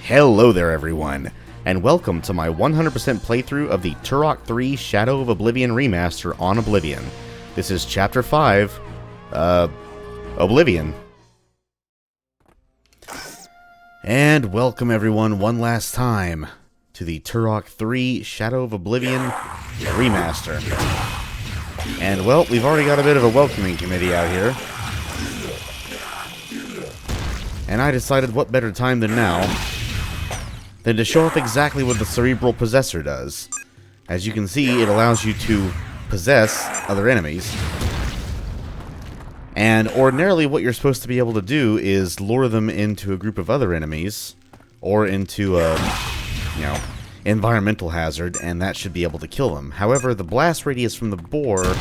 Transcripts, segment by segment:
Hello there everyone, and welcome to my 100% playthrough of the Turok 3 Shadow of Oblivion Remaster on Oblivion. This is Chapter 5, Oblivion. And welcome everyone one last time to the Turok 3 Shadow of Oblivion Remaster. And well, we've already got a bit of a welcoming committee out here. And I decided what better time than now than to show off exactly what the Cerebral Possessor does. As you can see, it allows you to possess other enemies. And ordinarily what you're supposed to be able to do is lure them into a group of other enemies, or into a, environmental hazard, and that should be able to kill them. However, the blast radius from the boar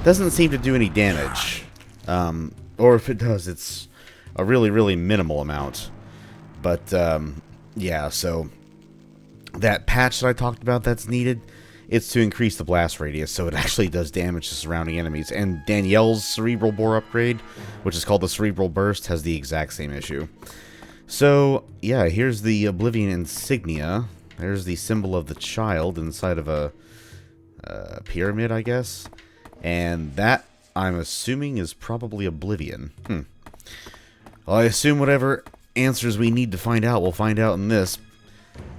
doesn't seem to do any damage. Or if it does, it's a really minimal amount. But, yeah, so that patch that I talked about that's needed, it's to increase the blast radius, so it actually does damage to surrounding enemies. And Danielle's Cerebral Boar upgrade, which is called the Cerebral Burst, has the exact same issue. So, yeah, here's the Oblivion insignia. There's the symbol of the child inside of a pyramid, I guess. And that, I'm assuming, is probably Oblivion. Well, I assume whatever answers we need to find out, we'll find out in this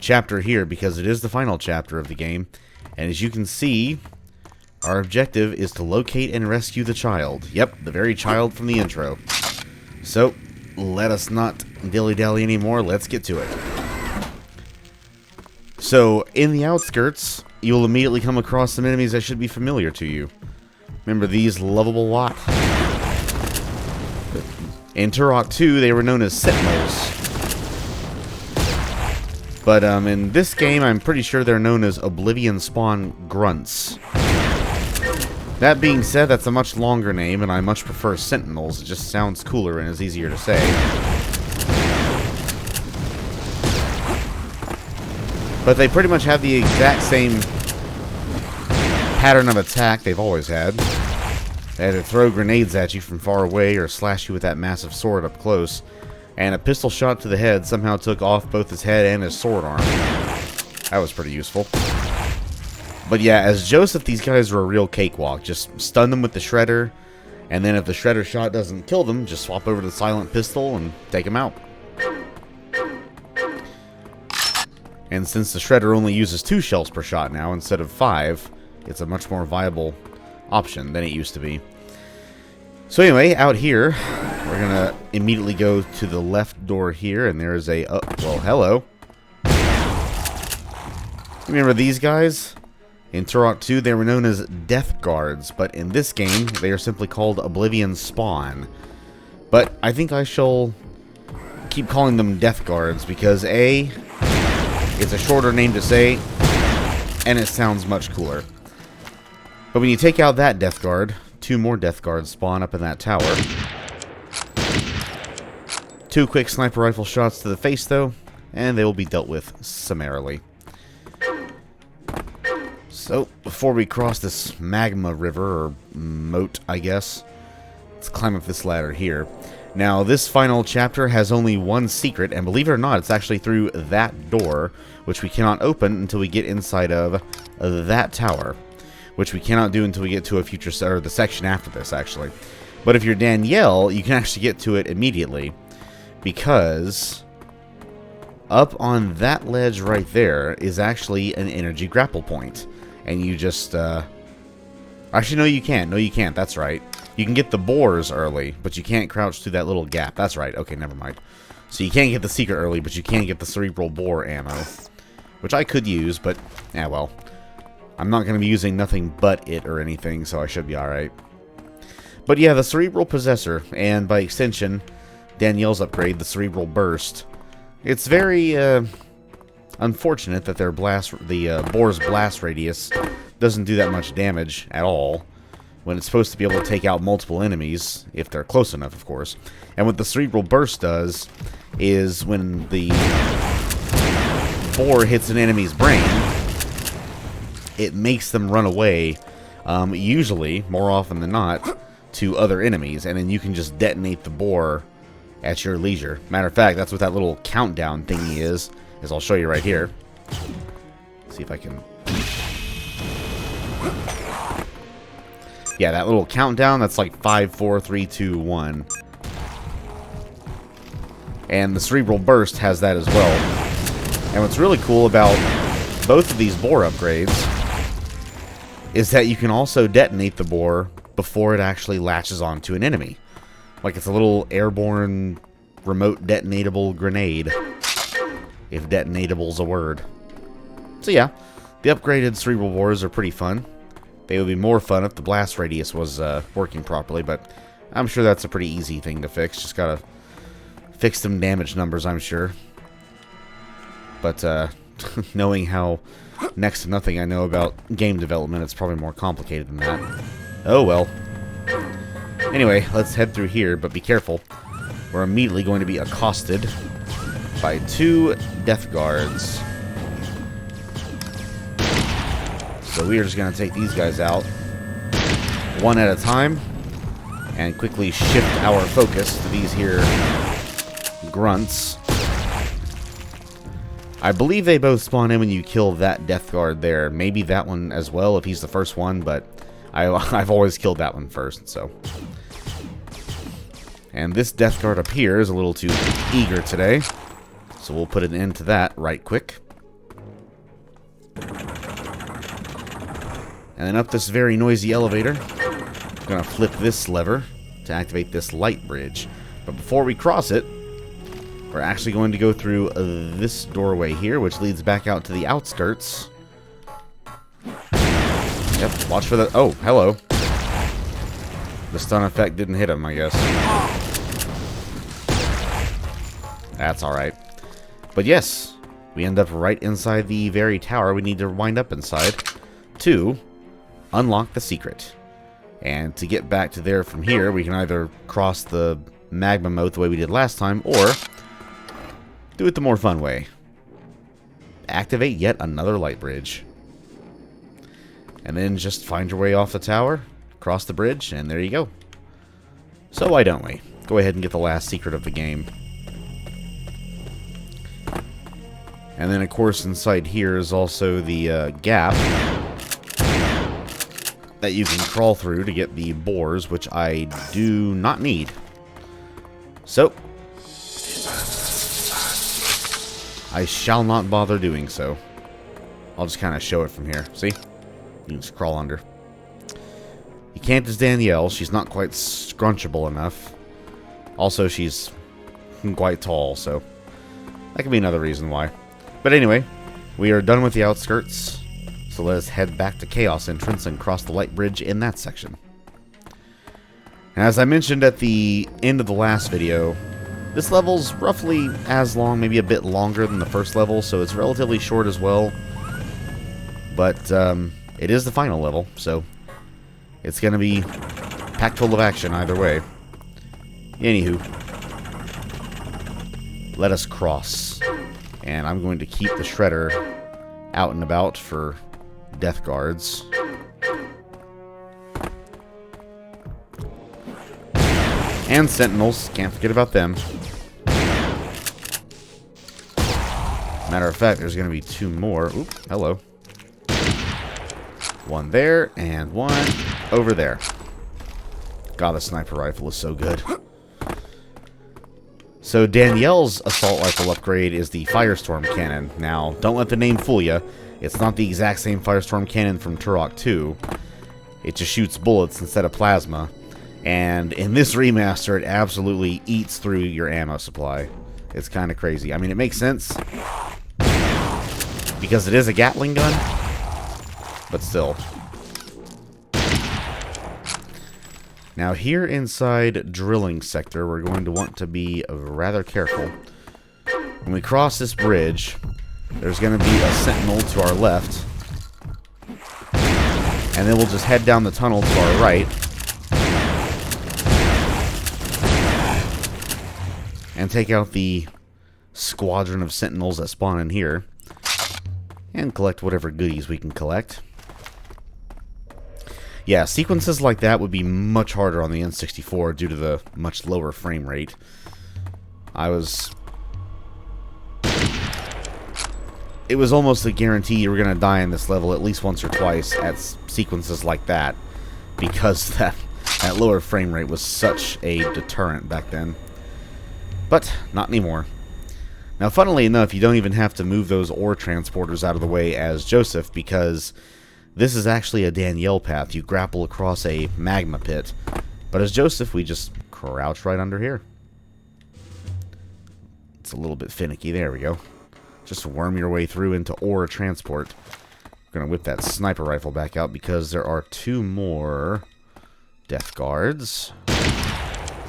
chapter here, because it is the final chapter of the game. And as you can see, our objective is to locate and rescue the child. Yep, the very child from the intro. So, let us not dilly-dally anymore, let's get to it. So, in the Outskirts, you will immediately come across some enemies that should be familiar to you. Remember these lovable lot? In Turok 2, they were known as Sentinels. But in this game, I'm pretty sure they're known as Oblivion Spawn Grunts. That being said, that's a much longer name, and I much prefer Sentinels. It just sounds cooler and is easier to say. But they pretty much have the exact same pattern of attack they've always had. They either throw grenades at you from far away or slash you with that massive sword up close. And a pistol shot to the head somehow took off both his head and his sword arm. That was pretty useful. But yeah, as Joseph, these guys are a real cakewalk. Just stun them with the shredder, and then if the shredder shot doesn't kill them, just swap over to the silent pistol and take them out. And since the shredder only uses 2 shells per shot now instead of 5, it's a much more viable option than it used to be. So anyway, out here, we're gonna immediately go to the left door here, and there's a, well, hello. Remember these guys? In Turok 2, they were known as Death Guards, but in this game, they are simply called Oblivion Spawn. But I think I shall keep calling them Death Guards, because A, it's a shorter name to say, and it sounds much cooler. But when you take out that Death Guard, 2 more Death Guards spawn up in that tower. 2 quick sniper rifle shots to the face, though, and they will be dealt with summarily. So, before we cross this magma river, or moat, I guess, let's climb up this ladder here. Now, this final chapter has only one secret, and believe it or not, it's actually through that door, which we cannot open until we get inside of that tower. Which we cannot do until we get to a future, or the section after this, actually. But if you're Danielle, you can actually get to it immediately, because up on that ledge right there is actually an energy grapple point. And you just, actually, no, you can't. No, you can't. That's right. You can get the boars early, but you can't crouch through that little gap. That's right. Okay, never mind. So you can't get the secret early, but you can get the Cerebral Boar ammo, which I could use, but, yeah, well. I'm not going to be using nothing but it or anything, so I should be alright. But yeah, the Cerebral Possessor, and by extension, Danielle's upgrade, the Cerebral Burst. It's very unfortunate that their the boar's blast radius doesn't do that much damage at all, when it's supposed to be able to take out multiple enemies, if they're close enough, of course. And what the Cerebral Burst does is when the boar hits an enemy's brain, it makes them run away, usually, more often than not, to other enemies, and then you can just detonate the boar at your leisure. Matter of fact, that's what that little countdown thingy is, as I'll show you right here. See if I can... Yeah, that little countdown, that's like 5, 4, 3, 2, 1. And the Cerebral Burst has that as well. And what's really cool about both of these bore upgrades is that you can also detonate the bore before it actually latches onto an enemy. Like it's a little airborne remote detonatable grenade, if detonatable's a word. So yeah, the upgraded Cerebral Bores are pretty fun. They would be more fun if the blast radius was working properly, but I'm sure that's a pretty easy thing to fix. Just gotta fix some damage numbers, I'm sure. But knowing how next to nothing I know about game development, it's probably more complicated than that. Oh well. Anyway, let's head through here, but be careful. We're immediately going to be accosted by 2 death guards. So we are just going to take these guys out one at a time and quickly shift our focus to these here grunts. I believe they both spawn in when you kill that death guard there. Maybe that one as well if he's the first one, but I've always killed that one first, so. And this death guard up here is a little too eager today, so we'll put an end to that right quick. And then up this very noisy elevator, I'm going to flip this lever to activate this light bridge. But before we cross it, we're actually going to go through this doorway here, which leads back out to the outskirts. Yep, watch for the... Oh, hello. The stun effect didn't hit him, I guess. That's alright. But yes, we end up right inside the very tower we need to wind up inside to unlock the secret. And to get back to there from here, we can either cross the magma moat the way we did last time, or do it the more fun way. Activate yet another light bridge. And then just find your way off the tower, cross the bridge, and there you go. So why don't we? Go ahead and get the last secret of the game. And then, of course, inside here is also the gap that you can crawl through to get the bores, which I do not need. So, I shall not bother doing so. I'll just kind of show it from here. See? You can just crawl under. You can't as Danielle. She's not quite scrunchable enough. Also, she's quite tall, so that could be another reason why. But anyway, we are done with the outskirts. So let us head back to Chaos Entrance and cross the light bridge in that section. And as I mentioned at the end of the last video, this level's roughly as long, maybe a bit longer than the first level, so it's relatively short as well. But it is the final level, so it's going to be packed full of action either way. Anywho, let us cross. And I'm going to keep the Shredder out and about for death guards. And sentinels, can't forget about them. Matter of fact, there's going to be 2 more. Oop, hello. One there, and one over there. God, the sniper rifle is so good. So Danielle's assault rifle upgrade is the Firestorm cannon. Now, don't let the name fool you. It's not the exact same Firestorm cannon from Turok 2. It just shoots bullets instead of plasma. And in this remaster, it absolutely eats through your ammo supply. It's kind of crazy. I mean, it makes sense because it is a Gatling gun, but still. Now here inside drilling sector, we're going to want to be rather careful. When we cross this bridge, there's going to be a sentinel to our left. And then we'll just head down the tunnel to our right. And take out the squadron of sentinels that spawn in here. And collect whatever goodies we can collect. Yeah, sequences like that would be much harder on the N64 due to the much lower frame rate. It was almost a guarantee you were going to die in this level at least once or twice at sequences like that, because that lower frame rate was such a deterrent back then. But not anymore. Now, funnily enough, you don't even have to move those ore transporters out of the way as Joseph, because this is actually a Danielle path. You grapple across a magma pit. But as Joseph, we just crouch right under here. It's a little bit finicky. There we go. Just worm your way through into ore transport. We're going to whip that sniper rifle back out because there are 2 more death guards.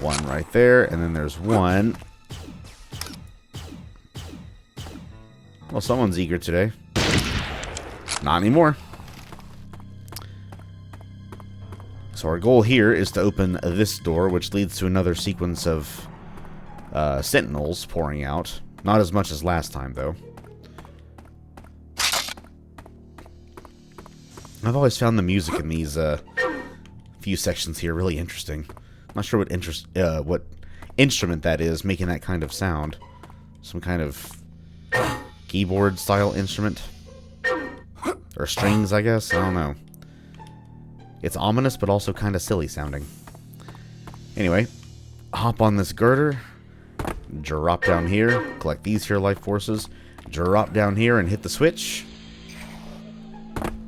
One right there, and then there's one. Well, someone's eager today. Not anymore. So our goal here is to open this door, which leads to another sequence of sentinels pouring out. Not as much as last time, though. I've always found the music in these few sections here really interesting. I'm not sure what instrument that is making that kind of sound. Some kind of keyboard-style instrument? Or strings, I guess? I don't know. It's ominous, but also kind of silly sounding. Anyway, hop on this girder. Drop down here, collect these here life forces, drop down here and hit the switch.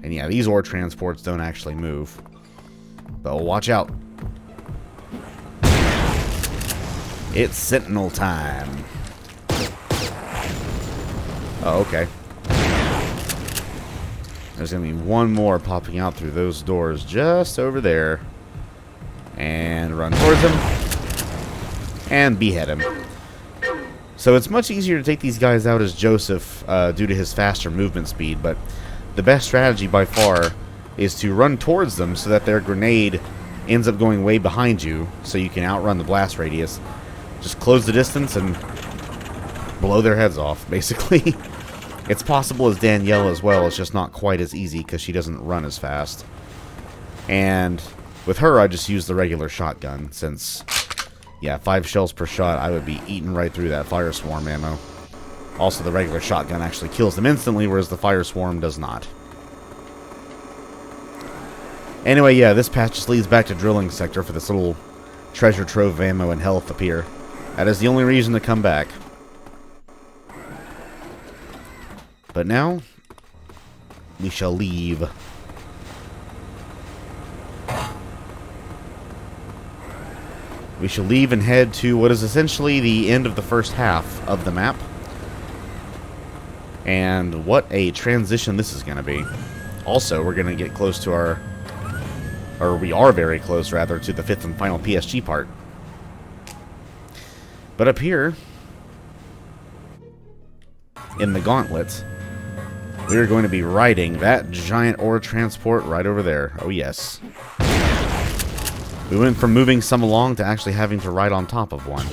And yeah, these ore transports don't actually move. But watch out. It's Sentinel time. Oh, okay. There's going to be one more popping out through those doors just over there. And run towards him. And behead him. So it's much easier to take these guys out as Joseph due to his faster movement speed, but the best strategy by far is to run towards them so that their grenade ends up going way behind you so you can outrun the blast radius. Just close the distance and blow their heads off, basically. It's possible as Danielle as well, it's just not quite as easy because she doesn't run as fast. And with her, I just use the regular shotgun since... yeah, 5 shells per shot, I would be eating right through that fire swarm ammo. Also, the regular shotgun actually kills them instantly, whereas the fire swarm does not. Anyway, yeah, this path just leads back to drilling sector for this little treasure trove of ammo and health up here. That is the only reason to come back. But now, we shall leave. We shall leave and head to what is essentially the end of the first half of the map. And what a transition this is going to be. Also, we're going to get close to our... or we are very close, rather, to the 5th and final PSG part. But up here, in the Gauntlet, we are going to be riding that giant ore transport right over there. Oh, yes. We went from moving some along to actually having to ride on top of one.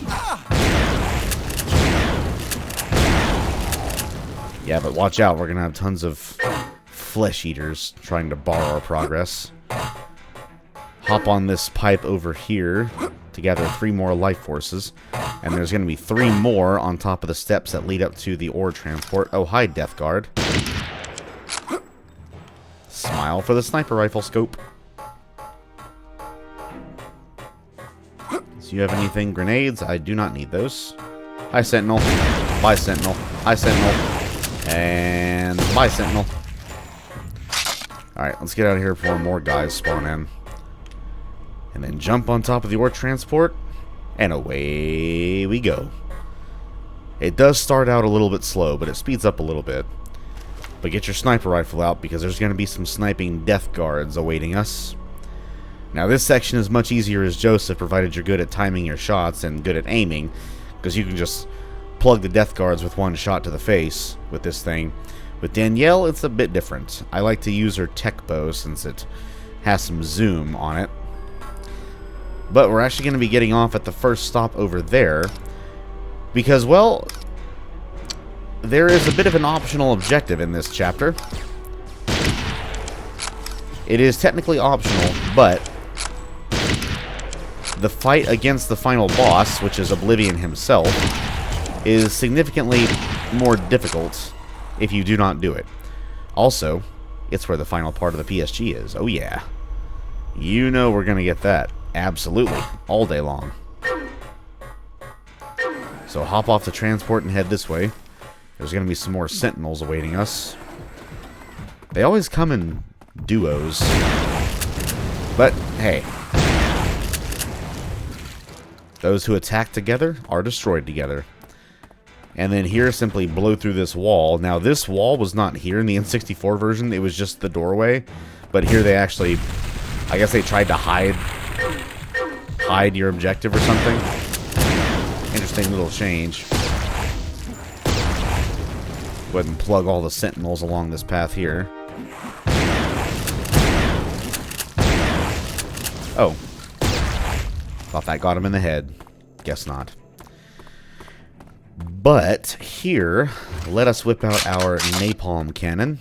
Yeah, but watch out. We're going to have tons of flesh eaters trying to bar our progress. Hop on this pipe over here to gather 3 more life forces. And there's going to be 3 more on top of the steps that lead up to the ore transport. Oh, hi, Death Guard. Smile for the sniper rifle scope. Do you have anything? Grenades? I do not need those. Hi, Sentinel. Bye, Sentinel. Hi, Sentinel. And bye, Sentinel. Alright, let's get out of here before more guys spawn in. And then jump on top of the ore transport. And away we go. It does start out a little bit slow, but it speeds up a little bit. But get your sniper rifle out because there's going to be some sniping death guards awaiting us. Now this section is much easier as Joseph, provided you're good at timing your shots and good at aiming, because you can just plug the death guards with 1 shot to the face with this thing. With Danielle, it's a bit different. I like to use her tech bow since it has some zoom on it. But we're actually going to be getting off at the first stop over there, because, well, there is a bit of an optional objective in this chapter. It is technically optional, but the fight against the final boss, which is Oblivion himself, is significantly more difficult if you do not do it. Also, it's where the final part of the PSG is. Oh yeah. You know we're going to get that. Absolutely. All day long. So hop off the transport and head this way. There's going to be some more sentinels awaiting us. They always come in duos. But, hey. Those who attack together are destroyed together. And then here, simply blow through this wall. Now, this wall was not here in the N64 version. It was just the doorway. But here they actually... I guess they tried to hide your objective or something. Interesting little change. Go ahead and plug all the sentinels along this path here. Oh. Thought that got him in the head. Guess not. But here, let us whip out our napalm cannon.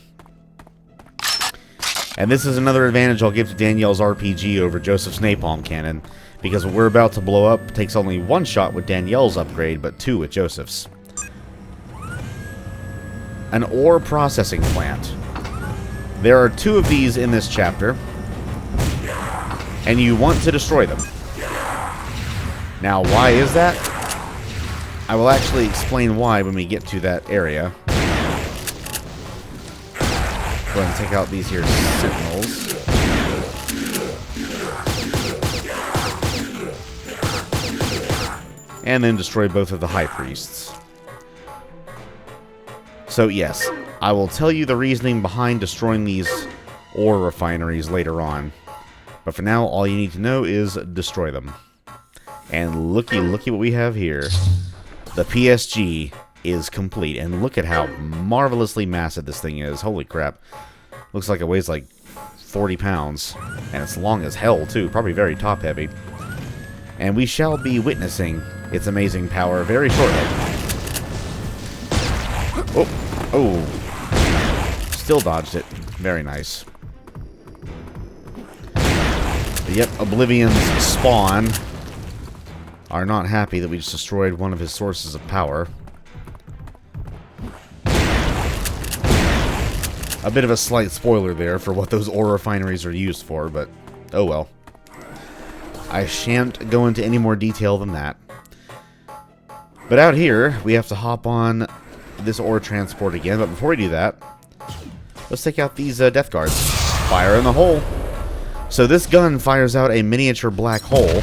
And this is another advantage I'll give to Danielle's RPG over Joseph's napalm cannon. Because what we're about to blow up takes only one shot with Danielle's upgrade, but two with Joseph's. An ore processing plant. There are two of these in this chapter. And you want to destroy them. Now, why is that? I will actually explain why when we get to that area. Go ahead and take out these here sentinels. And then destroy both of the high priests. So yes, I will tell you the reasoning behind destroying these ore refineries later on. But for now, all you need to know is destroy them. And looky what we have here. The PSG is complete. And look at how marvelously massive this thing is. Holy crap. Looks like it weighs like 40 pounds. And it's long as hell, too. Probably very top-heavy. And we shall be witnessing its amazing power very shortly. Oh. Still dodged it. Very nice. But yep, Oblivion's spawn are not happy that we just destroyed one of his sources of power. A bit of a slight spoiler there for what those ore refineries are used for, but oh well. I shan't go into any more detail than that. But out here, we have to hop on this ore transport again. But before we do that, let's take out these death guards. Fire in the hole. So this gun fires out a miniature black hole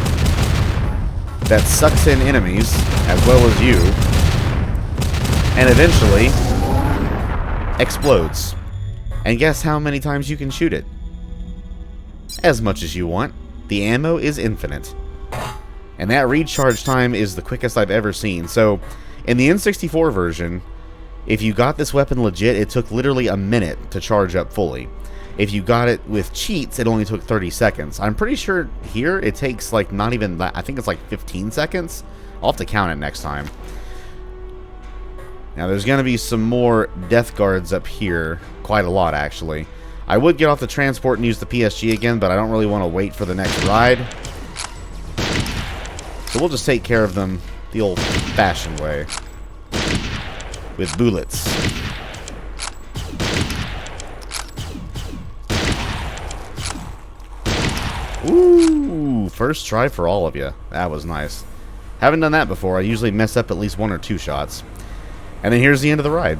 that sucks in enemies as well as you, and eventually explodes. And guess how many times you can shoot it? As much as you want. The ammo is infinite. And that recharge time is the quickest I've ever seen. So, in the N64 version, if you got this weapon legit, it took literally a minute to charge up fully. If you got it with cheats, it only took 30 seconds. I'm pretty sure here it takes like not even that. I think it's like 15 seconds. I'll have to count it next time. Now, there's going to be some more death guards up here. Quite a lot, actually. I would get off the transport and use the PSG again, but I don't really want to wait for the next ride. So we'll just take care of them the old-fashioned way. With bullets. Ooh, first try for all of you. That was nice. Haven't done that before. I usually mess up at least one or two shots. And then here's the end of the ride.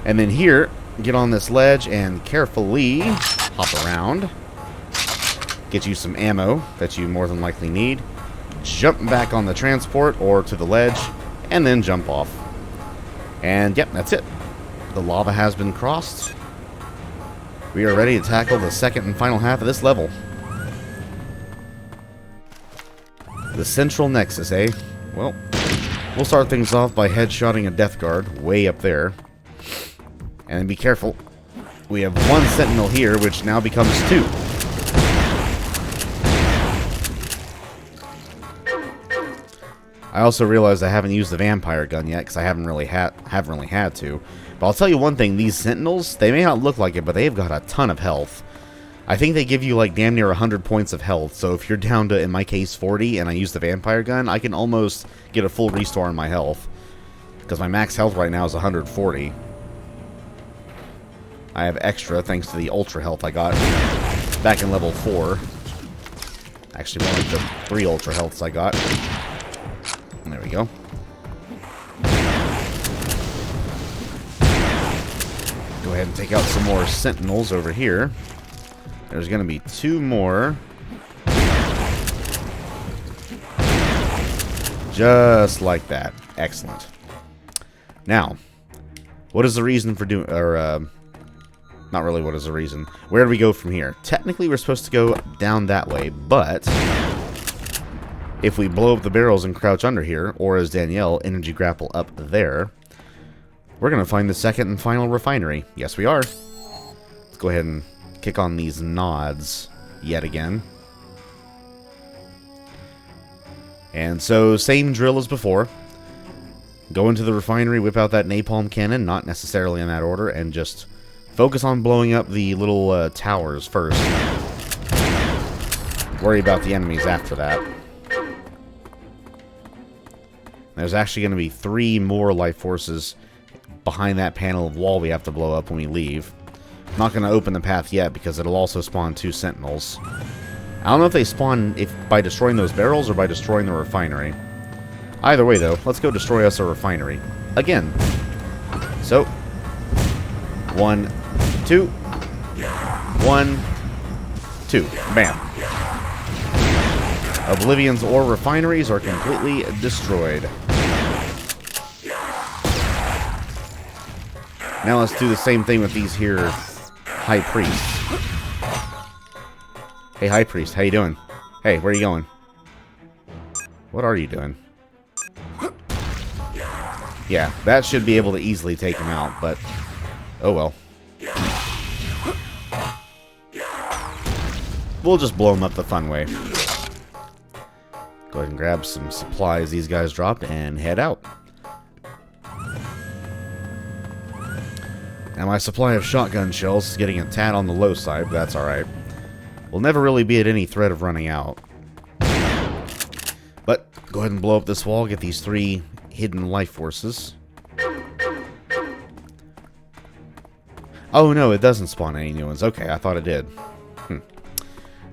And then here, get on this ledge and carefully hop around. Get you some ammo that you more than likely need. Jump back on the transport or to the ledge, and then jump off. And yep, that's it. The lava has been crossed. We are ready to tackle the second and final half of this level. The central Nexus, eh? Well, we'll start things off by headshotting a death guard way up there. And be careful. We have one sentinel here, which now becomes two. I also realized I haven't used the vampire gun yet because I haven't really had to. But I'll tell you one thing: these sentinels, they may not look like it, but they've got a ton of health. I think they give you like damn near 100 points of health. So if you're down to, in my case, 40, and I use the vampire gun, I can almost get a full restore on my health. because my max health right now is 140. I have extra thanks to the ultra health I got back in level 4. Actually, more like the 3 ultra healths I got. And there we go. Go ahead and take out some more sentinels over here. There's going to be 2 more. Just like that. Excellent. Now, what is the reason for doing... Or, not really what is the reason. Where do we go from here? Technically, we're supposed to go down that way, but... if we blow up the barrels and crouch under here, or as Danielle, energy grapple up there, we're going to find the second and final refinery. Yes, we are. Let's go ahead and kick on these nods yet again. And so, same drill as before. Go into the refinery, whip out that napalm cannon, not necessarily in that order, and just focus on blowing up the little towers first. Worry about the enemies after that. There's actually going to be 3 more life forces behind that panel of wall we have to blow up when we leave. I'm not going to open the path yet because it'll also spawn 2 sentinels. I don't know if they spawn by destroying those barrels or by destroying the refinery. Either way, though, let's go destroy us a refinery. Again. So, 1, 2. 1, 2. Bam. Oblivion's ore refineries are completely destroyed. Now let's do the same thing with these here High Priests. Hey, High Priest, how you doing? Hey, where are you going? What are you doing? Yeah, that should be able to easily take him out, but... oh well. We'll just blow him up the fun way. Go ahead and grab some supplies these guys dropped and head out. Now my supply of shotgun shells is getting a tad on the low side, but that's alright. We'll never really be at any threat of running out. But, go ahead and blow up this wall, get these 3 hidden life forces. Oh no, it doesn't spawn any new ones. Okay, I thought it did.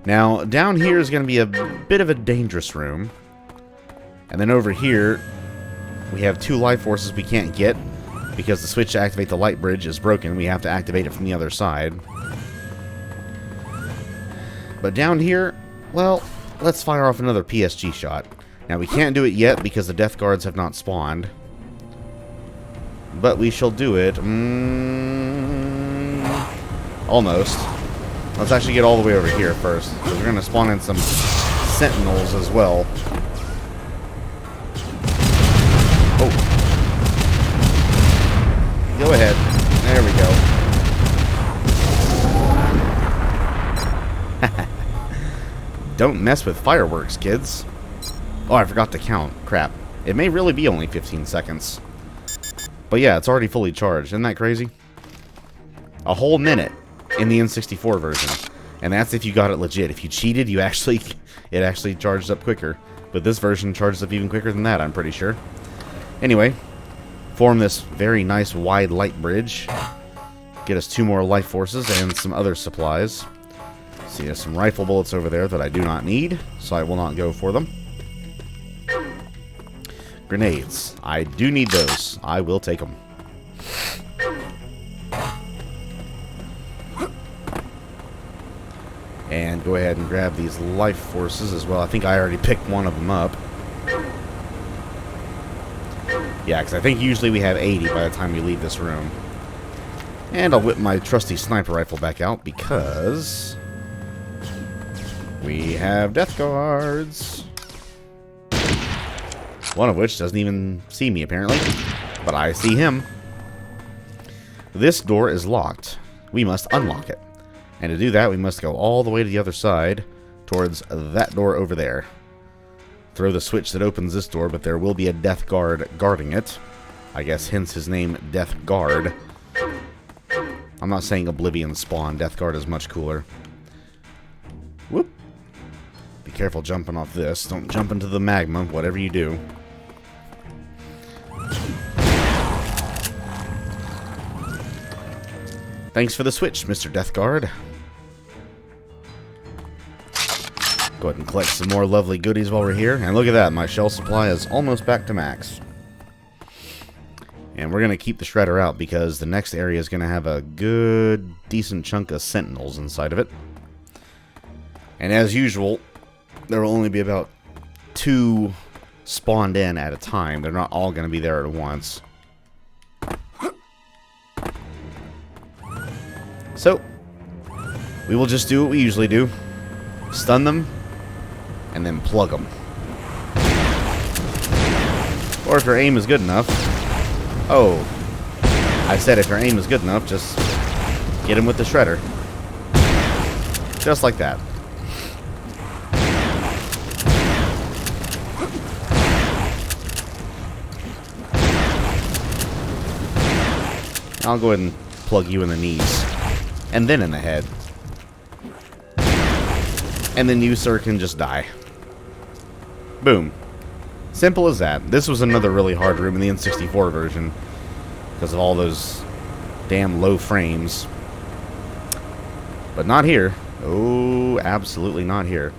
Now, down here is going to be a bit of a dangerous room. And then over here, we have 2 life forces we can't get, because the switch to activate the light bridge is broken. We have to activate it from the other side. But down here, well, let's fire off another PSG shot. Now, we can't do it yet because the Death Guards have not spawned. But we shall do it. Almost. Let's actually get all the way over here first, because we're going to spawn in some sentinels as well. Oh. Go ahead. There we go. Don't mess with fireworks, kids. Oh, I forgot to count. Crap. It may really be only 15 seconds. But yeah, it's already fully charged. Isn't that crazy? A whole minute in the N64 version. And that's if you got it legit. If you cheated, it actually charged up quicker. But this version charges up even quicker than that, I'm pretty sure. Anyway, form this very nice wide light bridge. Get us 2 more life forces and some other supplies. See, there's some rifle bullets over there that I do not need, so I will not go for them. Grenades. I do need those. I will take them. And go ahead and grab these life forces as well. I think I already picked one of them up. Yeah, because I think usually we have 80 by the time we leave this room. And I'll whip my trusty sniper rifle back out because we have Death Guards. One of which doesn't even see me, apparently. But I see him. This door is locked. We must unlock it. And to do that, we must go all the way to the other side, towards that door over there. Throw the switch that opens this door, but there will be a Death Guard guarding it. I guess hence his name, Death Guard. I'm not saying Oblivion spawn. Death Guard is much cooler. Whoop. Be careful jumping off this. Don't jump into the magma, whatever you do. Thanks for the switch, Mr. Death Guard. Go ahead and collect some more lovely goodies while we're here. And look at that, my shell supply is almost back to max. And we're going to keep the shredder out because the next area is going to have a good, decent chunk of sentinels inside of it. And as usual, there will only be about 2 spawned in at a time. They're not all going to be there at once. So, we will just do what we usually do. Stun them, and then plug them. Or if your aim is good enough... Oh, I said if your aim is good enough, just get him with the shredder. Just like that. I'll go ahead and plug you in the knees. And then in the head. And then you, sir, can just die. Boom. Simple as that. This was another really hard room in the N64 version. Because of all those damn low frames. But not here. Oh, absolutely not here.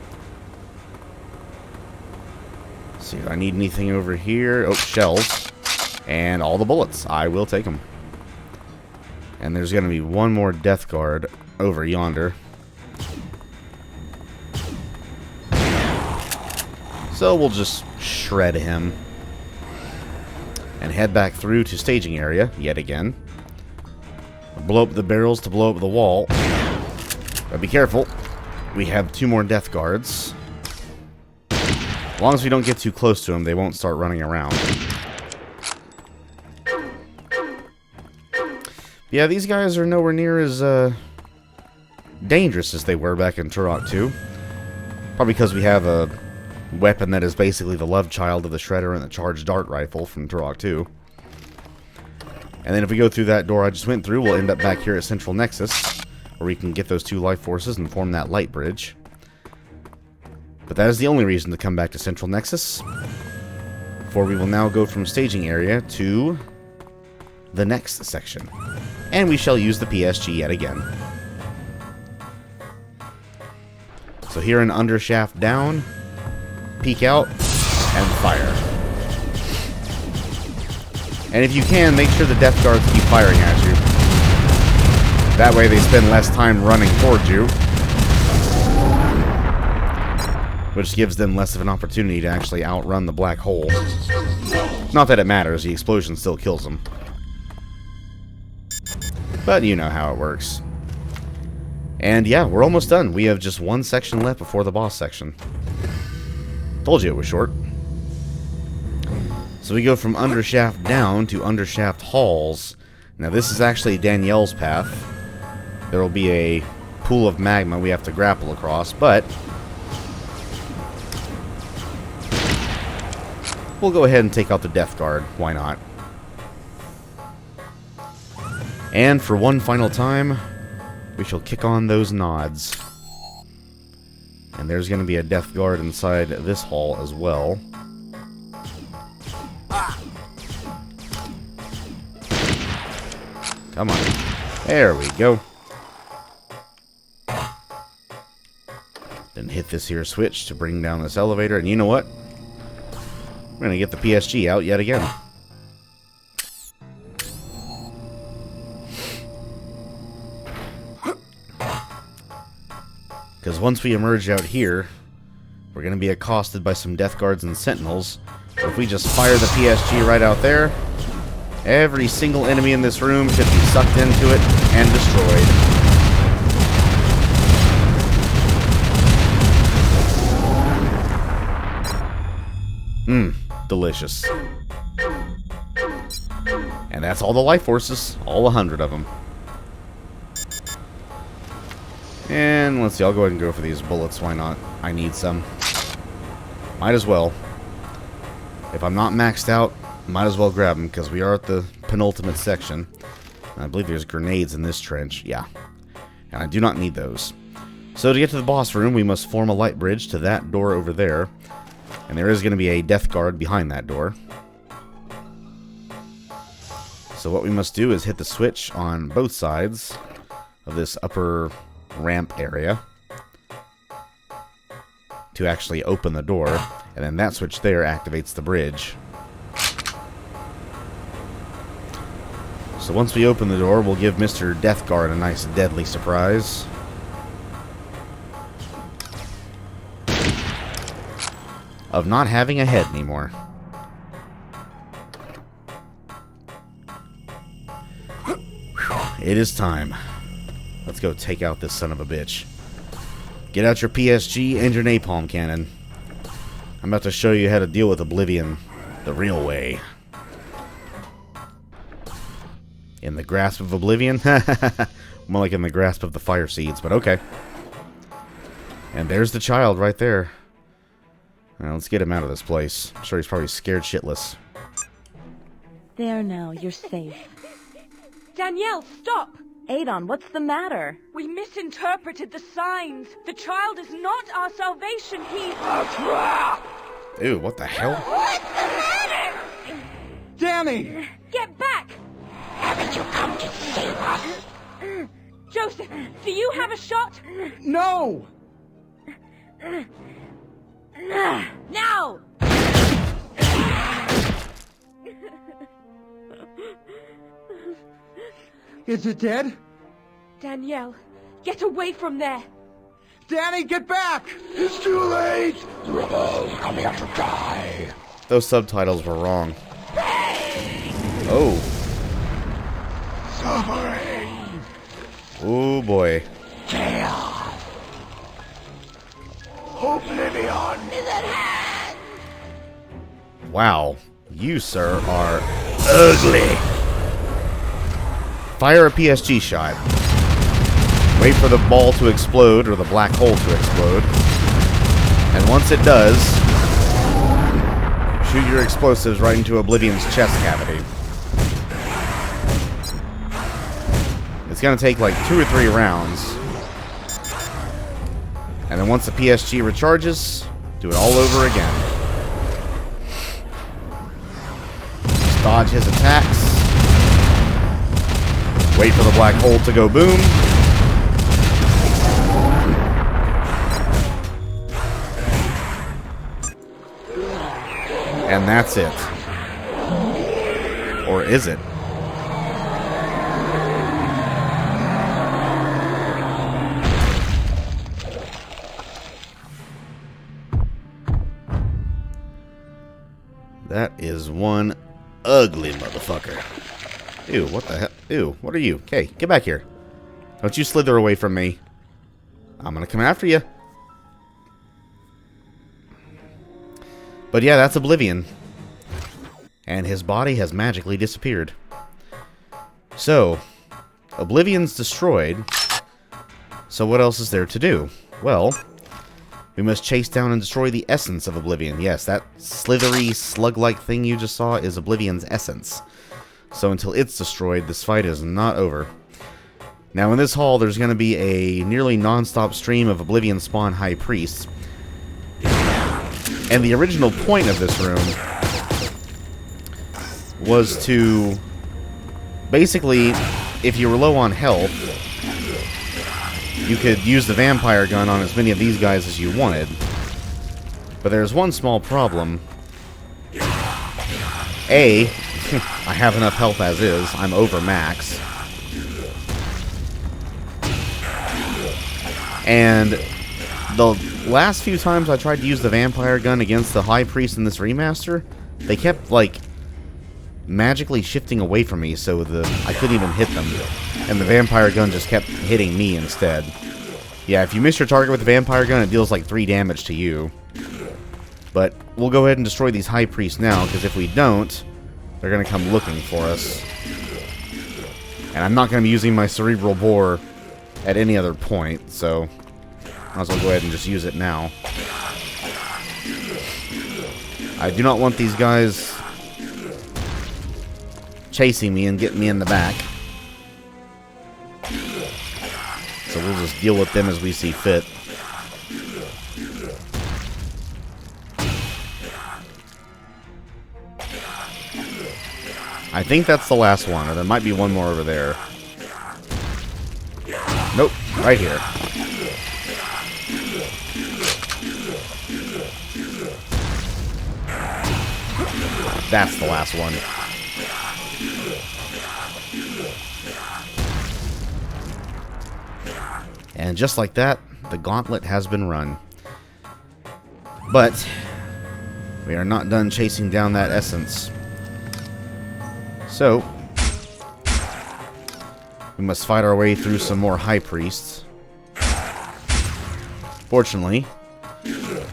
Let's see if I need anything over here. Oh, shells. And all the bullets. I will take them. And there's going to be one more death guard over yonder. So we'll just shred him. And head back through to staging area yet again. Blow up the barrels to blow up the wall. But be careful. We have 2 more death guards. As long as we don't get too close to them, they won't start running around. Yeah, these guys are nowhere near as dangerous as they were back in Turok 2. Probably because we have a weapon that is basically the love child of the shredder and the charged dart rifle from Turok 2. And then if we go through that door I just went through, we'll end up back here at Central Nexus, where we can get those 2 life forces and form that light bridge. But that is the only reason to come back to Central Nexus. For we will now go from staging area to the next section. And we shall use the PSG yet again. So here in Undershaft Down, peek out, and fire. And if you can, make sure the death guards keep firing at you. That way they spend less time running towards you. Which gives them less of an opportunity to actually outrun the black hole. Not that it matters, the explosion still kills them. But you know how it works. And yeah, we're almost done. We have just 1 section left before the boss section. Told you it was short. So we go from Undershaft Down to Undershaft Halls. Now this is actually Danielle's path. There will be a pool of magma we have to grapple across, but we'll go ahead and take out the death guard. Why not? And for one final time, we shall kick on those nods. And there's going to be a death guard inside this hall as well. Come on. There we go. Then hit this here switch to bring down this elevator. And you know what? We're going to get the PSG out yet again. Because once we emerge out here, we're going to be accosted by some death guards and sentinels. But if we just fire the PSG right out there, every single enemy in this room should be sucked into it and destroyed. Delicious. And that's all the life forces, all 100 of them. And let's see, I'll go ahead and go for these bullets, why not? I need some. Might as well. If I'm not maxed out, might as well grab them, because we are at the penultimate section. And I believe there's grenades in this trench, yeah. And I do not need those. So to get to the boss room, we must form a light bridge to that door over there. And there is going to be a death guard behind that door. So what we must do is hit the switch on both sides of this upper ramp area to actually open the door, and then that switch there activates the bridge. So once we open the door, we'll give Mr. Deathguard a nice deadly surprise. Of not having a head anymore. It is time. Let's go take out this son of a bitch. Get out your PSG and your napalm cannon. I'm about to show you how to deal with Oblivion the real way. In the Grasp of Oblivion? More like in the grasp of the Fireseeds, but okay. And there's the child right there. Now, let's get him out of this place. I'm sure he's probably scared shitless. There now, you're safe. Danielle, stop! Adon, what's the matter? We misinterpreted the signs. The child is not our salvation. He... Ew, what the hell? What's the matter? Danny! Get back! Haven't you come to save us? Joseph, do you have a shot? No! Now! Is it dead? Danielle, get away from there! Danny, get back! It's too late! The rebels come here to die. Those subtitles were wrong. Oh. Suffering! Oh boy. Chaos! Oblivion is at hand! Wow. You, sir, are ugly. Fire a PSG shot. Wait for the ball to explode, or the black hole to explode. And once it does, shoot your explosives right into Oblivion's chest cavity. It's gonna take like 2 or 3 rounds. And then once the PSG recharges, do it all over again. Just dodge his attacks. Wait for the black hole to go boom. And that's it. Or is it? That is one ugly motherfucker. Ew, what the hell? Ew, what are you? Okay, get back here. Don't you slither away from me. I'm gonna come after you. But yeah, that's Oblivion. And his body has magically disappeared. So, Oblivion's destroyed. So what else is there to do? Well, we must chase down and destroy the essence of Oblivion. Yes, that slithery, slug-like thing you just saw is Oblivion's essence. So until it's destroyed, this fight is not over. Now in this hall, there's going to be a nearly non-stop stream of Oblivion spawn high priests. And the original point of this room was to basically, if you were low on health, you could use the vampire gun on as many of these guys as you wanted. But there's one small problem. A, I have enough health as is. I'm over max. And the last few times I tried to use the vampire gun against the high priest in this remaster, they kept, like, magically shifting away from me, so I couldn't even hit them. And the vampire gun just kept hitting me instead. Yeah, if you miss your target with the vampire gun, it deals like 3 damage to you. But we'll go ahead and destroy these high priests now, because if we don't, they're going to come looking for us. And I'm not going to be using my cerebral bore at any other point, so might as well go ahead and just use it now. I do not want these guys chasing me and getting me in the back. So we'll just deal with them as we see fit. I think that's the last one, or there might be one more over there. Right here. That's the last one. And just like that, the gauntlet has been run. But we are not done chasing down that essence. So we must fight our way through some more high priests. Fortunately,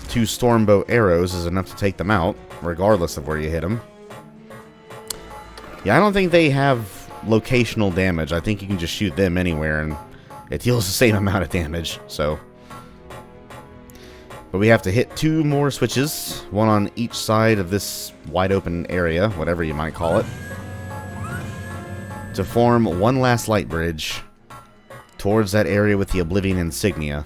2 stormbow arrows is enough to take them out, regardless of where you hit them. Yeah, I don't think they have locational damage. I think you can just shoot them anywhere and it deals the same amount of damage, so. But we have to hit 2 more switches, one on each side of this wide open area, whatever you might call it, to form one last light bridge towards that area with the Oblivion insignia.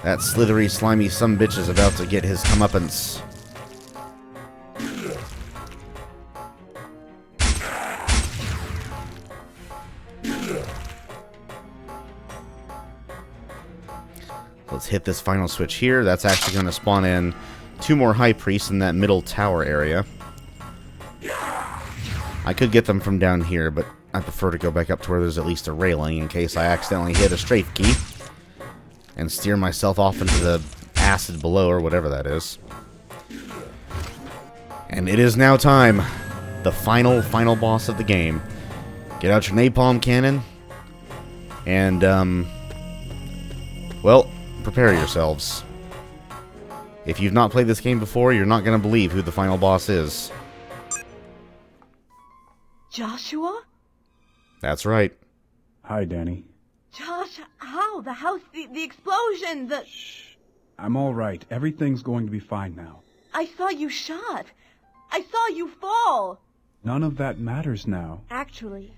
That slithery, slimy sumbitch is about to get his comeuppance. Let's hit this final switch here. That's actually going to spawn in 2 more high priests in that middle tower area. I could get them from down here, but I prefer to go back up to where there's at least a railing in case I accidentally hit a strafe key and steer myself off into the acid below or whatever that is. And it is now time. The final boss of the game. Get out your napalm cannon and, well, prepare yourselves. If you've not played this game before, you're not going to believe who the final boss is. Joshua? That's right. Hi, Danny. Josh, how? The house, the explosion, the... Shh. I'm all right. Everything's going to be fine now. I saw you shot. I saw you fall. None of that matters now. Actually,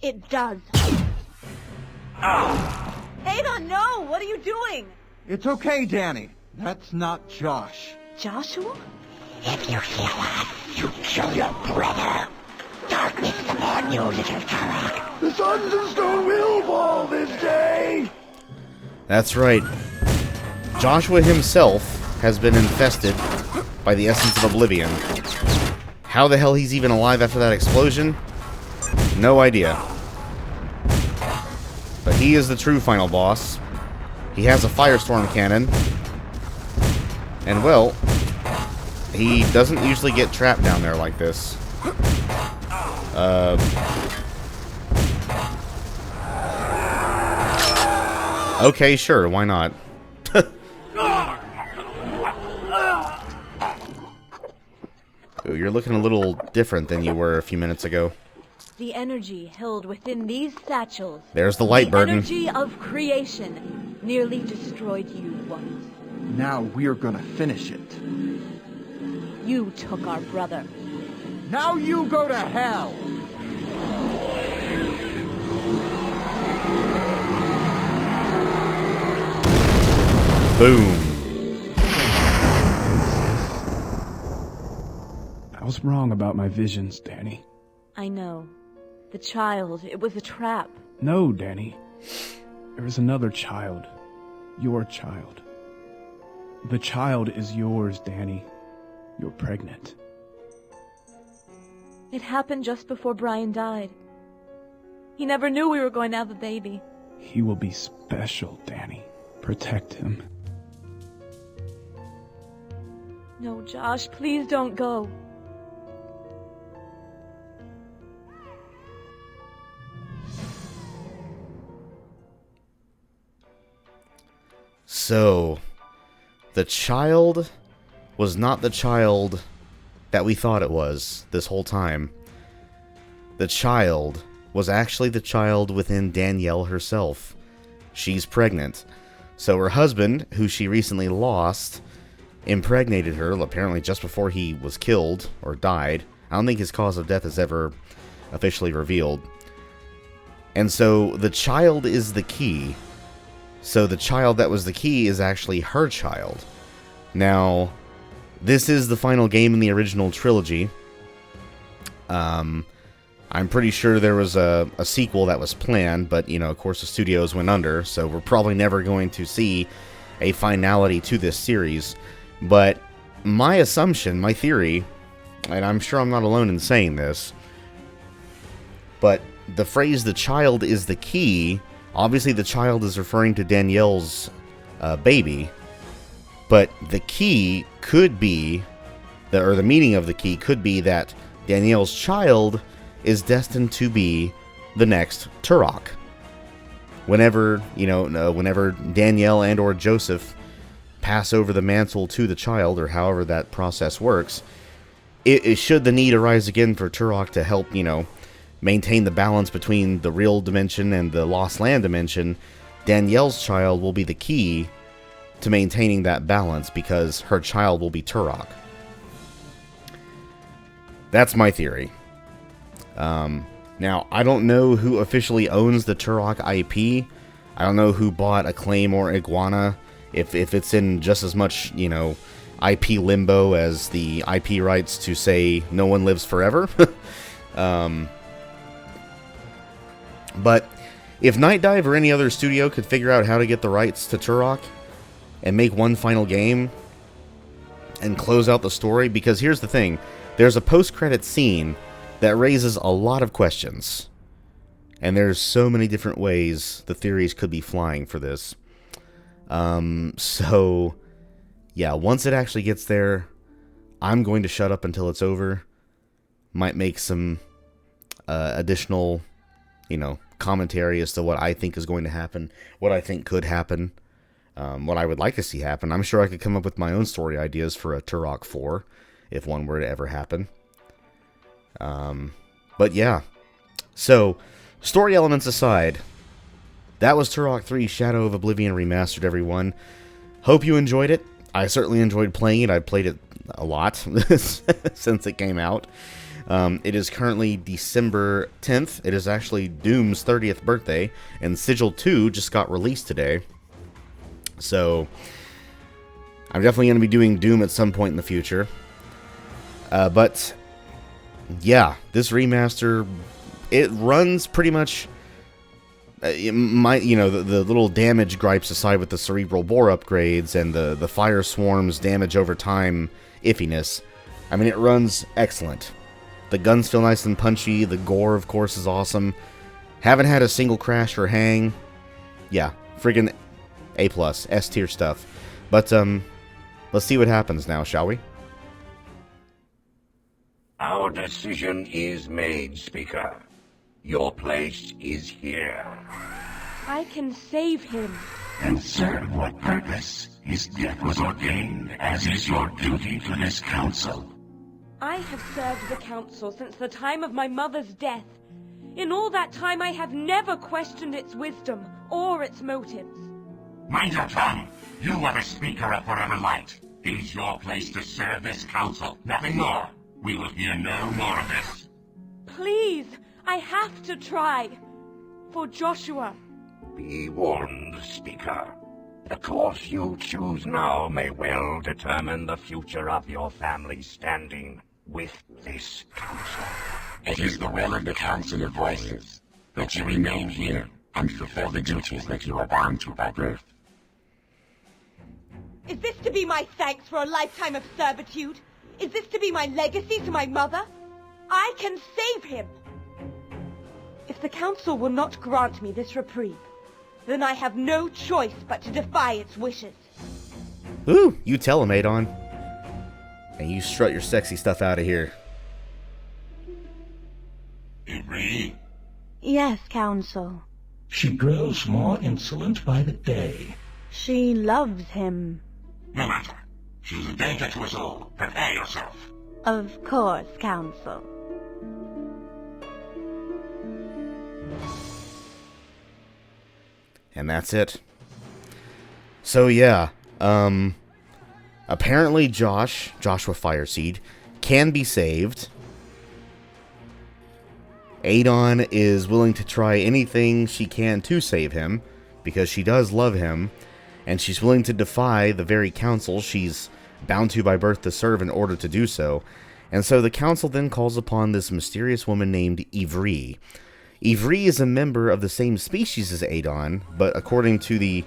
it does. Ada, no! What are you doing? It's okay, Danny. That's not Josh. Joshua? If you hear that, you kill your brother. Darkness is upon you, little Turok. The suns and stone will fall this day. That's right. Joshua himself has been infested by the essence of Oblivion. How the hell he's even alive after that explosion? No idea. But he is the true final boss. He has a firestorm cannon. And well, he doesn't usually get trapped down there like this. Okay, sure, why not? Ooh, you're looking a little different than you were a few minutes ago. The energy held within these satchels. There's the light burden. The energy of creation nearly destroyed you once. Now we're gonna finish it. You took our brother. Now you go to hell! Boom. I was wrong about my visions, Danny. I know. The child, it was a trap. No, Danny. There is another child. Your child. The child is yours, Danny. You're pregnant. It happened just before Brian died. He never knew we were going to have a baby. He will be special, Danny. Protect him. No, Josh, please don't go. So, the child was not the child that we thought it was this whole time. The child was actually the child within Danielle herself. She's pregnant. So her husband, who she recently lost, impregnated her, apparently just before he was killed or died. I don't think his cause of death is ever officially revealed. And so the child is the key. So the child that was the key is actually her child. Now, this is the final game in the original trilogy. I'm pretty sure there was a sequel that was planned, but, of course the studios went under, so we're probably never going to see a finality to this series. But my assumption, my theory, and I'm sure I'm not alone in saying this, but the phrase "the child is the key," obviously the child is referring to Danielle's baby, but the key could be, or the meaning of the key could be that Danielle's child is destined to be the next Turok. Whenever, whenever Danielle and or Joseph pass over the mantle to the child, or however that process works, it should the need arise again for Turok to help, maintain the balance between the real dimension and the Lost Land dimension, Danielle's child will be the key to maintaining that balance, because her child will be Turok. That's my theory. Now, I don't know who officially owns the Turok IP. I don't know who bought Acclaim or Iguana, if it's in just as much, IP limbo as the IP rights to, say, No One Lives Forever. But if Night Dive or any other studio could figure out how to get the rights to Turok and make one final game and close out the story, because here's the thing, there's a post-credit scene that raises a lot of questions, and there's so many different ways the theories could be flying for this. So yeah, once it actually gets there, I'm going to shut up until it's over. Might make some additional, commentary as to what I think is going to happen, what I think could happen, what I would like to see happen. I'm sure I could come up with my own story ideas for a Turok 4, if one were to ever happen. But yeah, so story elements aside, that was Turok 3 Shadow of Oblivion Remastered, everyone. Hope you enjoyed it. I certainly enjoyed playing it. I've played it a lot since it came out. It is currently December 10th. It is actually Doom's 30th birthday, and Sigil 2 just got released today. So I'm definitely going to be doing Doom at some point in the future. But yeah, this remaster, it runs pretty much. The little damage gripes aside, with the cerebral bore upgrades and the fire swarms damage over time iffiness, I mean, it runs excellent. The guns feel nice and punchy. The gore, of course, is awesome. Haven't had a single crash or hang. Yeah, friggin' A+, S tier stuff. But let's see what happens now, shall we? Our decision is made, Speaker. Your place is here. I can save him. And serve what purpose? His death was ordained, as is your duty to this council. I have served the council since the time of my mother's death. In all that time, I have never questioned its wisdom or its motives. Mind your tongue. You are the Speaker of Forever Light. It is your place to serve this council, nothing more. We will hear no more of this. Please, I have to try. For Joshua. Be warned, Speaker. The course you choose now may well determine the future of your family's standing with this council. It is the will of the Council of Voices that you remain here and fulfill the duties that you are bound to by birth. Is this to be my thanks for a lifetime of servitude? Is this to be my legacy to my mother? I can save him! If the council will not grant me this reprieve, then I have no choice but to defy its wishes. Ooh, you tell him, Adon. And you strut your sexy stuff out of here. Ivry? Yes, Council. She grows more insolent by the day. She loves him. No matter. She's a danger to us all. Prepare yourself. Of course, Council. And that's it. So yeah, apparently Joshua Fireseed, can be saved. Adon is willing to try anything she can to save him, because she does love him, and she's willing to defy the very council she's bound to by birth to serve in order to do so. And so the council then calls upon this mysterious woman named Ivry. Ivry is a member of the same species as Adon, but according to the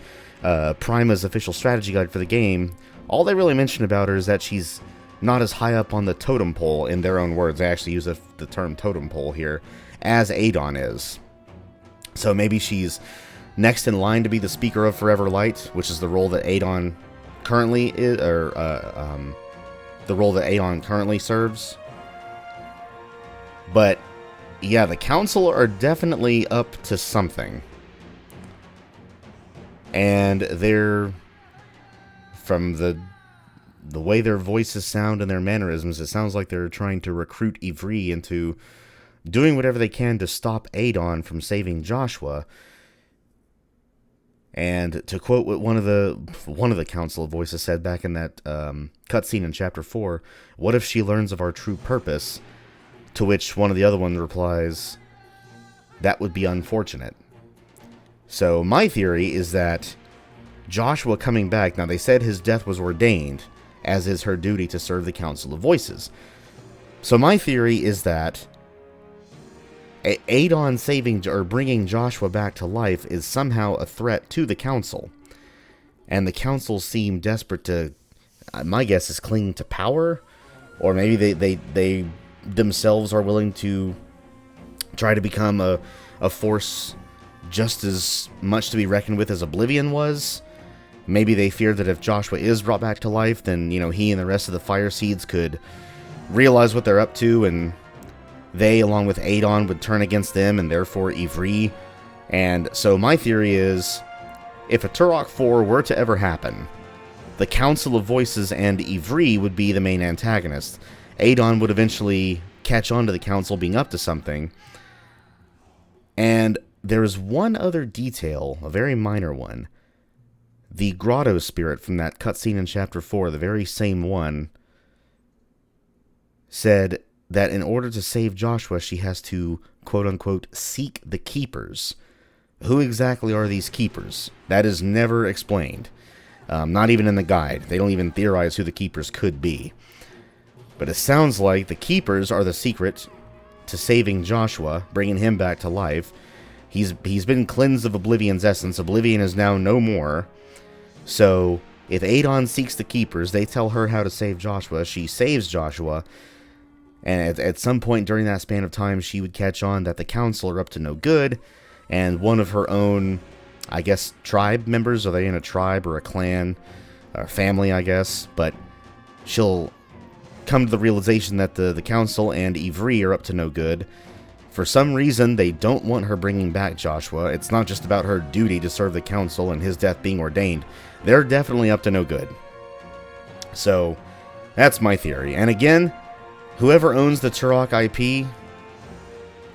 Prima's official strategy guide for the game, all they really mention about her is that she's not as high up on the totem pole, in their own words. They actually use the term totem pole here, as Adon is. So maybe she's next in line to be the Speaker of Forever Light, which is the role that Adon currently is, or the role that Adon currently serves. But yeah, the council are definitely up to something. And they're, from the way their voices sound and their mannerisms, it sounds like they're trying to recruit Ivry into doing whatever they can to stop Adon from saving Joshua. And to quote what one of the council voices said back in that cutscene in Chapter 4, "What if she learns of our true purpose?" To which one of the other ones replies, "That would be unfortunate." So my theory is that Joshua coming back, now they said his death was ordained, as is her duty to serve the Council of Voices. So my theory is that Adon saving or bringing Joshua back to life is somehow a threat to the Council. And the Council seem desperate to, my guess is, cling to power, or maybe they themselves are willing to try to become a force just as much to be reckoned with as Oblivion was. Maybe they fear that if Joshua is brought back to life, then, he and the rest of the Fireseeds could realize what they're up to, and they, along with Adon, would turn against them, and therefore Ivry. And so my theory is, if a Turok 4 were to ever happen, the Council of Voices and Ivry would be the main antagonists. Adon would eventually catch on to the Council being up to something. And there is one other detail, a very minor one. The Grotto spirit from that cutscene in Chapter 4, the very same one, said that in order to save Joshua, she has to, quote-unquote, seek the Keepers. Who exactly are these Keepers? That is never explained. Not even in the guide. They don't even theorize who the Keepers could be. But it sounds like the Keepers are the secret to saving Joshua, bringing him back to life. He's been cleansed of Oblivion's essence. Oblivion is now no more. So, if Adon seeks the Keepers, they tell her how to save Joshua. She saves Joshua. And at some point during that span of time, she would catch on that the Council are up to no good. And one of her own, I guess, tribe members, are they in a tribe or a clan? Or family, I guess. But she'll come to the realization that the Council and Ivry are up to no good. For some reason, they don't want her bringing back Joshua. It's not just about her duty to serve the Council and his death being ordained. They're definitely up to no good. So, that's my theory. And again, whoever owns the Turok IP,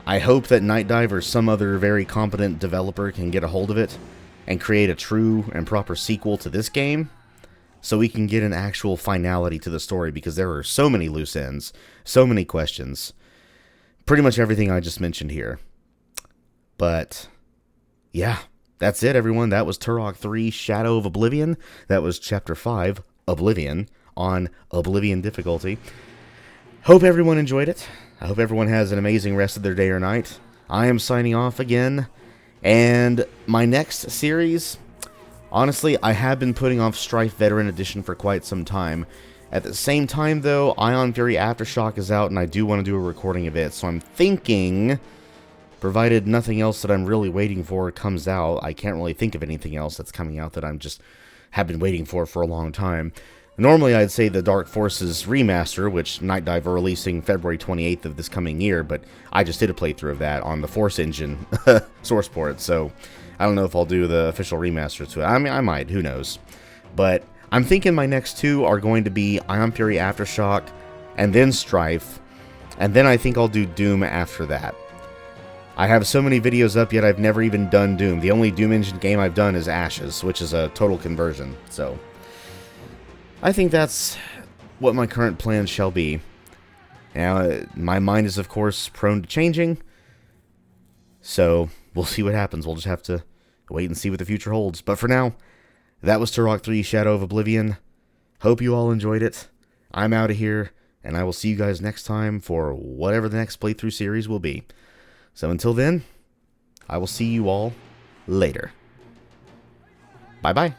I hope that Night Dive or some other very competent developer can get a hold of it and create a true and proper sequel to this game, so we can get an actual finality to the story, because there are so many loose ends, so many questions. Pretty much everything I just mentioned here. But, yeah, that's it, everyone. That was Turok 3 Shadow of Oblivion. That was Chapter 5, Oblivion, on Oblivion difficulty. Hope everyone enjoyed it. I hope everyone has an amazing rest of their day or night. I am signing off again. And my next series, honestly, I have been putting off Strife Veteran Edition for quite some time. At the same time, though, Ion Fury Aftershock is out, and I do want to do a recording of it. So I'm thinking, provided nothing else that I'm really waiting for comes out, I can't really think of anything else that's coming out that I'm just have been waiting for a long time. Normally, I'd say the Dark Forces Remaster, which Night Dive are releasing February 28th of this coming year, but I just did a playthrough of that on the Force Engine source port, so I don't know if I'll do the official remaster to it. I mean, I might, who knows. But I'm thinking my next two are going to be Ion Fury Aftershock, and then Strife, and then I think I'll do Doom after that. I have so many videos up, yet I've never even done Doom. The only Doom Engine game I've done is Ashes, which is a total conversion, so I think that's what my current plans shall be. Now, my mind is, of course, prone to changing, so we'll see what happens. We'll just have to wait and see what the future holds. But for now, that was Turok 3 Shadow of Oblivion. Hope you all enjoyed it. I'm out of here, and I will see you guys next time for whatever the next playthrough series will be. So until then, I will see you all later. Bye-bye.